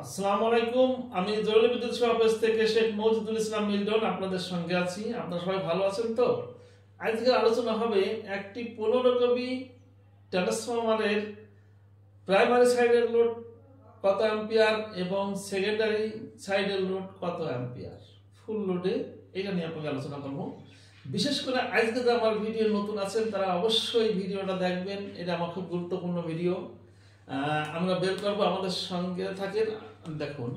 আসসালামু আলাইকুম। আমি জরুরি বিদ্যুৎ সেবা অফিস থেকে শেখ মওজুদুল ইসলাম মিল্টন আপনাদের সঙ্গে আছি। আপনারা সবাই ভালো আছেন তো? আজকের আলোচনা হবে একটি 15 কেভি ট্রান্সফরমারের প্রাইমারি সাইডের লোড কত অ্যাম্পিয়ার এবং সেকেন্ডারি সাইডের লোড কত অ্যাম্পিয়ার ফুল লোডে, এটা নিয়ে আপনাকে আলোচনা করব। বিশেষ করে আজকে যারা আমার ভিডিও নতুন আছেন তারা অবশ্যই ভিডিওটা দেখবেন, এটা আমার খুব গুরুত্বপূর্ণ ভিডিও। আমরা বের করবো, আমাদের সঙ্গে থাকেন। দেখুন,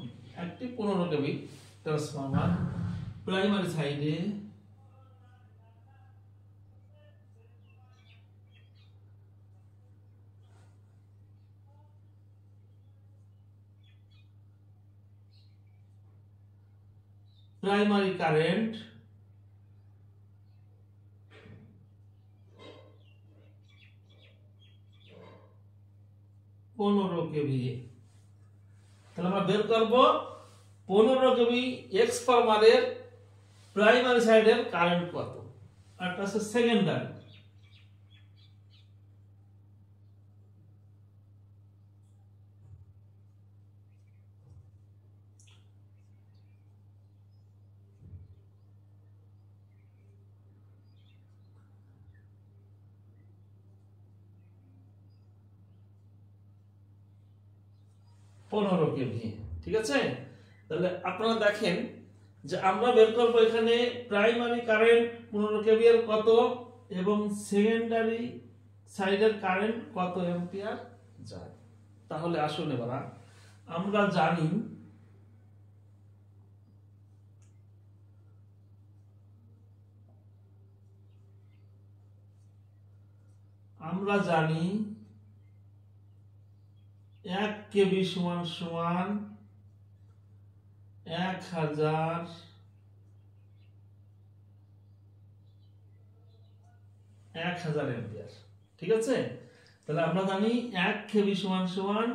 একটি 15 কেভি ট্রান্সফরমার প্রাইমারি সাইডে প্রাইমারি কারেন্ট 15 কেভি। তাহলে আমরা বের করব 15 কেভি এক্সফরমারের প্রাইমারি সাইডের কারেন্ট কত, আর এটা হচ্ছে সেকেন্ডারি। পনেরো কেভি, ঠিক আছে। তাহলে আপনারা দেখেন যে আমরা বের করবো এখানে প্রাইমারি কারেন্ট 15 কেভি এর কত এবং সেকেন্ডারি সাইডের কারেন্ট কত অ্যাম্পিয়ার যায়। তাহলে আসুন এবার আমরা জানি 1 কেভি সমান সমান 1000 অ্যাম্পিয়ার, ঠিক আছে। তাহলে আমরা জানি 1 কেভি সমান সমান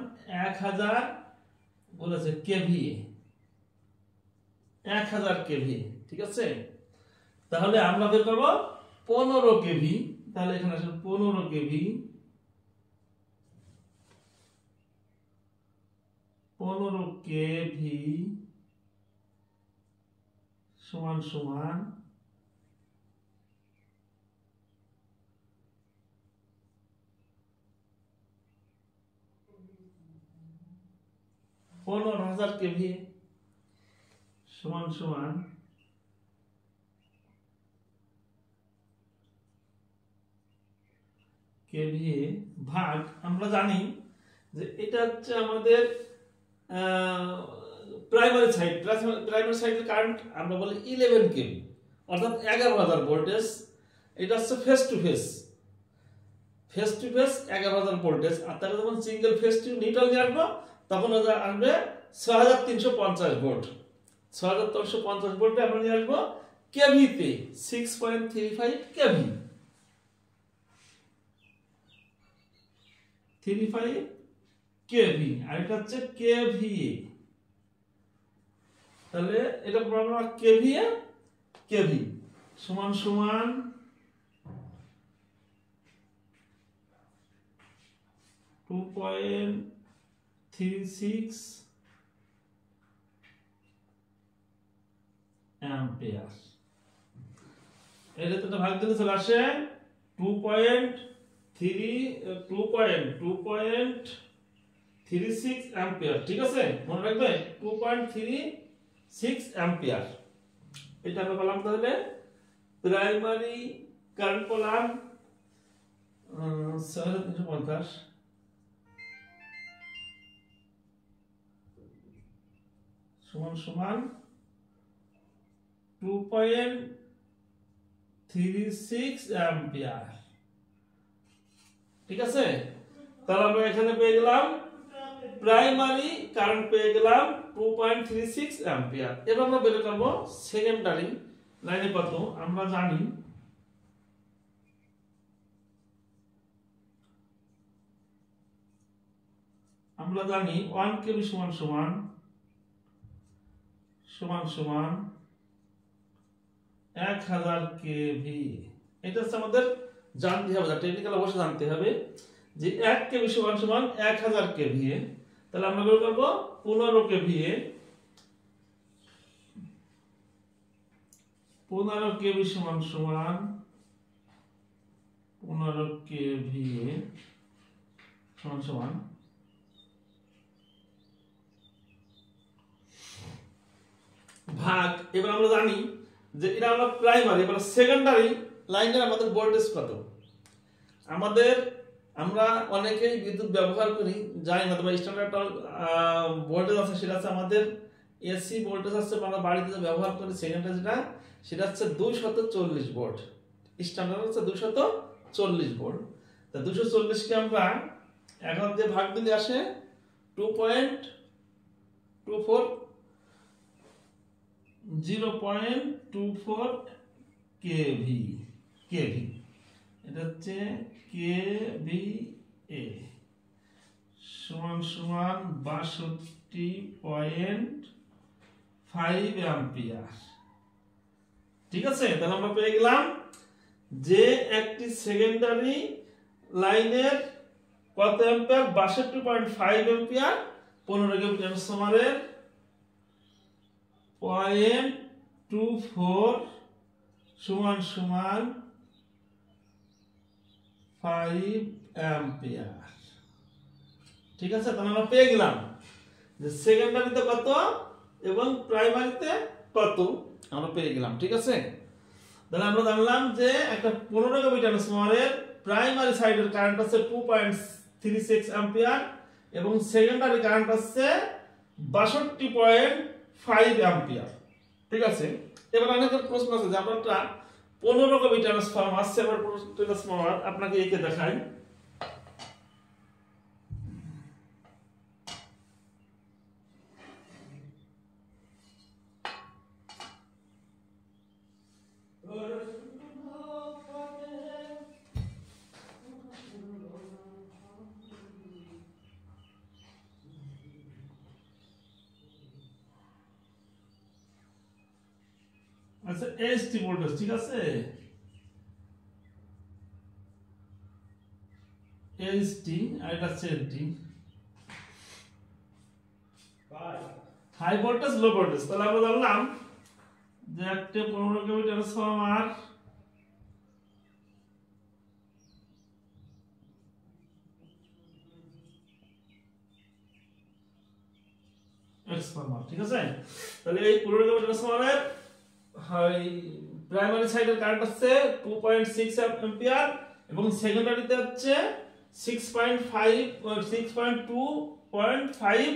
1000 বলেছে কেভি, 1000 কেভি, ঠিক আছে। তাহলে আমরা বের করব 15 কেভি। তাহলে এখানে আসলে 15 কেভি সমান সমান 15,000 কেভি সমান সমান কেভিএ ভাগ, আমরা জানি যে এটা হচ্ছে আমাদের প্রাইমারি সাইডের কারেন্ট আমরা বলি 11 কেভি, অর্থাৎ 11,000 ভোল্টেজ। এটা হচ্ছে ফেস টু ফেস 11,000 ভোল্টেজ। আর তাহলে যখন সিঙ্গেল ফেস টু নিউট্রাল নিয়ে আসবো তখন আসবে 6350 ভোল্ট। 6350 ভোল্টে আমরা নিয়ে আসবো কেভিতে 6.35 কেভি, 35 কেভি, আর এটা হচ্ছে কেভিএ। তাহলে এটা আমরা কেভিএ কেভি সমান সমান 2.36 অ্যাম্পিয়ার। এটা তো ভাগ দিলে চলে আসে 2.36 অ্যাম্পিয়ার, ঠিক আছে। মনে রাখবে 2.36 অ্যাম্পিয়ার। এটা আমরা পেলাম। তাহলে প্রাইমারি কারেন্ট পেলাম 6350 সমান সমান 2.36 অ্যাম্পিয়ার, ঠিক আছে। তাহলে আমরা এখানে পেয়ে গেলাম প্রাইমারি কারেন্ট, পেয়ে গেলাম 2.36 অ্যাম্পিয়ার। এবার আমরা বের করব সেকেন্ডারি লাইনে কত। আমরা জানি 1 কেভি সমান সমান 1000 কেভি। এটা হচ্ছে আমাদের জানতে হবে, টেকনিক্যাল অবশ্যই জানতে হবে যে 1 কেভি সমান সমান 1000 কেভি। তাহলে আমরা বের করব 15 কেভিএ, 15 কেভি সমান সমান 15 কেভিএ সমান সমান ভাগ, এবার আমরা জানি যে এটা আমরা প্রাইমারি, এবার সেকেন্ডারি লাইনের আমাদের ভোল্টেজ কত। আমরা অনেকেই বিদ্যুৎ ব্যবহার করি জানি না, তবে স্ট্যান্ডার্ড ভোল্টেজ আছে, সেটা আছে আমাদের এসি ভোল্টেজ আছে, আমরা বাড়িতে যে ব্যবহার করি সেকেন্ডারি সেটা হচ্ছে 240 ভোল্ট, স্ট্যান্ডার্ড হচ্ছে 240 ভোল্ট। তা 240 কে আমরা এখন যে ভাগ দিলে আসে 2.24 0.24 কেভি, এটা হচ্ছে কেভিএ সমান সমান 62.5 অ্যাম্পিয়ার। ঠিক আছে, তাহলে আমরা পেয়ে গেলাম যে একটি সেকেন্ডারি লাইনের কত অ্যাম্পিয়ার, 62.5 অ্যাম্পিয়ার, 15 কেভি ট্রান্সফরমারের 0.24 সমান সমান 5 অ্যাম্পিয়ার। ঠিক আছে, তাহলে আমরা পেয়ে গেলাম যে সেকেন্ডারিতে কত এবং প্রাইমারিতে কত আমরা পেয়ে গেলাম। ঠিক আছে, তাহলে আমরা জানলাম যে একটা 15 কেভি ট্রান্সফরমারের প্রাইমারি সাইডের কারেন্ট আছে 2.36 অ্যাম্পিয়ার এবং সেকেন্ডারি কারেন্ট আছে 62.5 অ্যাম্পিয়ার। ঠিক আছে, এবার অনেকের প্রশ্ন আছে যে আমরা 15 কেভি ট্রান্সফরমার, সেভার ট্রান্সফরমার আপনাকে এঁকে দেখাই। আচ্ছা, এসটি ভোল্টেজ, ঠিক আছে, এসটি আর এটা হচ্ছে LT, high voltage low voltage. তাহলে আমরা জানলাম যে একটা 15 কেভি ট্রান্সফরমার ট্রান্সফরমার, ঠিক আছে, তাহলে এই 15 কেভি ট্রান্সফরমারের প্রাইমারি সাইডের কারেন্ট হচ্ছে 2.6 অ্যাম্পিয়ার এবং সেকেন্ডারিতে হচ্ছে 6.5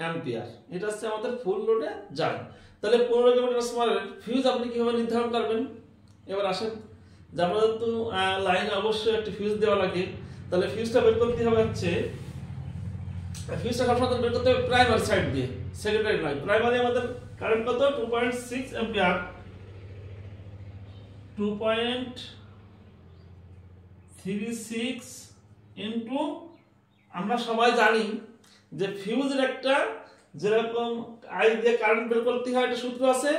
অ্যাম্পিয়ার। এটা হচ্ছে আমাদের ফুল লোডে যায়। তাহলে 15 কেভি ট্রান্সফরমারের ফিউজ আপনি কিভাবে নির্ধারণ করবেন? এবার আসেন যে আমাদের তো লাইনে অবশ্যই একটা ফিউজ দেওয়া লাগে, তাহলে ফিউজটা বের করতে হবে হচ্ছে, ফিউজটা সবসময় বের করতে হবে প্রাইমারি সাইড দিয়ে, সেকেন্ডারি নয়। প্রাইমারি আমাদের কারেন্ট কত, 2.6 অ্যাম্পিয়ার, 2.36 ইনটু, আমরা সবাই জানি যে ফিউজের একটা যেরকম আই দিয়ে কারেন্ট বের করতে হয় একটা সূত্র আছে,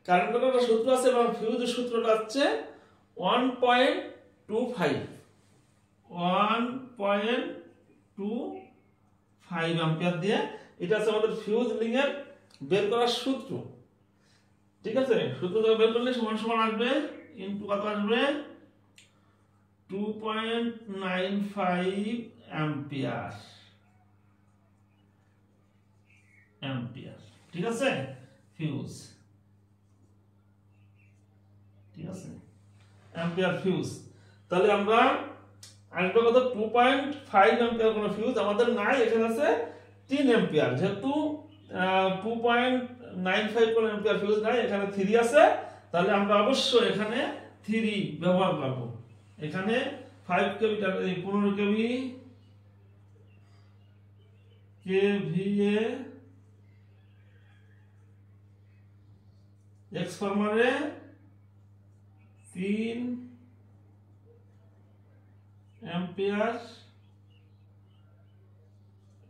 কারেন্ট বের করার সূত্র আছে, এবং ফিউজের সূত্রটা হচ্ছে 1.25 অ্যাম্পিয়ার দিয়ে। এটা আছে আমাদের ফিউজ লিংয়ের বের করার সূত্র। ঠিক আছে, সূত্র বের করলে সমান সমান আসবে ইনটু কত আসবে, 2.95 অ্যাম্পিয়ার। ঠিক আছে, ফিউজ, ঠিক আছে, অ্যাম্পিয়ার ফিউজ। তাহলে আমরা আসবে কত, 2.5 অ্যাম্পিয়ার কোন ফিউজ আমাদের নাই, এখানে আছে 3 অ্যাম্পিয়ার, যেহেতু 2.95 কোন অ্যাম্পিয়ার ফিউজ নাই, এখানে 3 আছে, তাহলে আমরা অবশ্যই এখানে 3 ব্যবহার করব। এখানে 5 কেভি 15 কেভি কেভিএ ট্রান্সফরমারে 3 অ্যাম্পিয়ার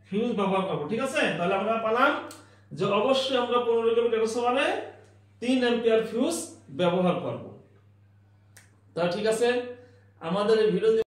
ফিউজ ব্যবহার করব। ঠিক আছে, তাহলে আমরা পেলাম যে অবশ্যই আমরা 15 কেভি ট্রান্সফরমারে 3 অ্যাম্পিয়ার ফিউজ ব্যবহার করব। তা ঠিক আছে, আমাদের এই ভিডিও